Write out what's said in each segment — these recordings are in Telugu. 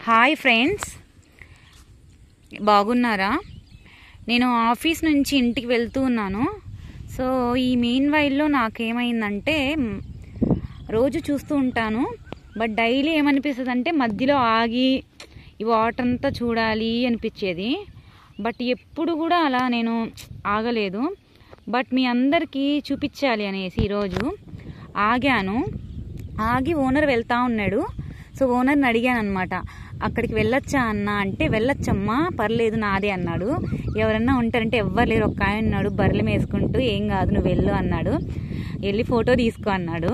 హాయ్ ఫ్రెండ్స్, బాగున్నారా? నేను ఆఫీస్ నుంచి ఇంటికి వెళ్తూ ఉన్నాను. సో ఈ మెయిన్ వైల్లో నాకేమైందంటే, రోజు చూస్తూ ఉంటాను, బట్ డైలీ ఏమనిపిస్తుంది అంటే మధ్యలో ఆగి ఈ వాటర్ అంతా చూడాలి అనిపించేది. బట్ ఎప్పుడు కూడా అలా నేను ఆగలేదు. బట్ మీ అందరికీ చూపించాలి అనేసి ఈరోజు ఆగాను. ఆగి ఓనర్ వెళ్తా ఉన్నాడు. సో ఓనర్ని అడిగాను అనమాట, అక్కడికి వెళ్ళొచ్చా అన్న అంటే, వెళ్ళొచ్చమ్మా పర్లేదు నాదే అన్నాడు. ఎవరన్నా ఉంటారంటే ఎవ్వరు లేరు, ఒక్క ఆయన ఉన్నాడు బర్రెలు వేసుకుంటూ, ఏం కాదు నువ్వు వెళ్ళు అన్నాడు. వెళ్ళి ఫోటో తీసుకో అన్నాడు.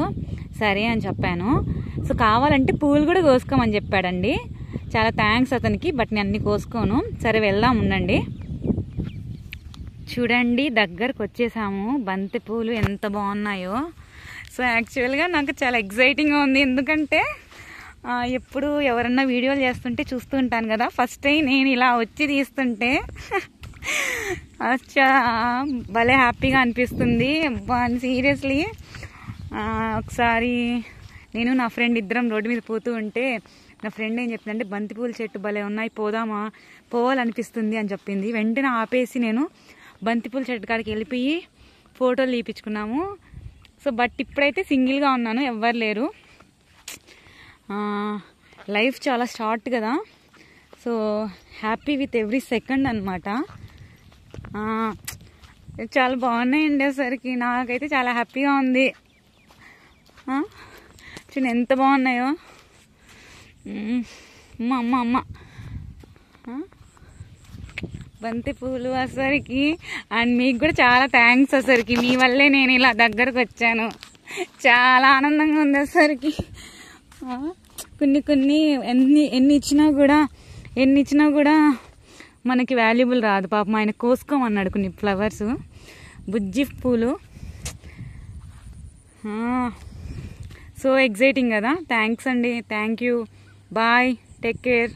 సరే అని చెప్పాను. సో కావాలంటే పూలు కూడా కోసుకోమని చెప్పాడండి. చాలా థ్యాంక్స్ అతనికి, బట్ నేను అన్ని కోసుకోను. సరే వెళ్దాం ఉండండి. చూడండి దగ్గరకు వచ్చేసాము. బంతి పూలు ఎంత బాగున్నాయో. సో యాక్చువల్గా నాకు చాలా ఎగ్జైటింగ్గా ఉంది, ఎందుకంటే ఎప్పుడు ఎవరన్నా వీడియోలు చేస్తుంటే చూస్తూ ఉంటాను కదా. ఫస్ట్ టైం నేను ఇలా వచ్చి తీస్తుంటే భలే హ్యాపీగా అనిపిస్తుంది. సీరియస్లీ ఒకసారి నేను నా ఫ్రెండ్ ఇద్దరం రోడ్డు మీద పోతూ ఉంటే, నా ఫ్రెండ్ ఏం చెప్పిందంటే, బంతిపూల చెట్టు భలే ఉన్నాయి, పోదామా, పోవాలనిపిస్తుంది అని చెప్పింది. వెంటనే ఆపేసి నేను బంతిపూల చెట్టు కాడికి వెళ్ళిపోయి ఫోటోలు తీపించుకున్నాము. సో బట్ ఇప్పుడైతే సింగిల్గా ఉన్నాను, ఎవ్వరు లేరు. లైఫ్ చాలా షార్ట్ కదా. So happy with every second అనమాట. చాలా బాగున్నాయండి. అసలుకి నాకైతే చాలా హ్యాపీగా ఉంది. చూడండి ఎంత బాగున్నాయో. అమ్మ అమ్మ అమ్మ బంతి పూలు అసలుకి. అండ్ మీకు కూడా చాలా థ్యాంక్స్. అసలుకి మీ వల్లే నేను ఇలా దగ్గరకు వచ్చాను. చాలా ఆనందంగా ఉంది అసలుకి. కొన్ని ఎన్ని ఇచ్చినా కూడా మనకి వాల్యుబుల్ రాదు. పాపం ఆయన కోసుకోమన్నాడు కొన్ని ఫ్లవర్స్, బుజ్జి పూలు. సో ఎగ్జైటింగ్ కదా. థ్యాంక్స్ అండి, thank you, bye, take care.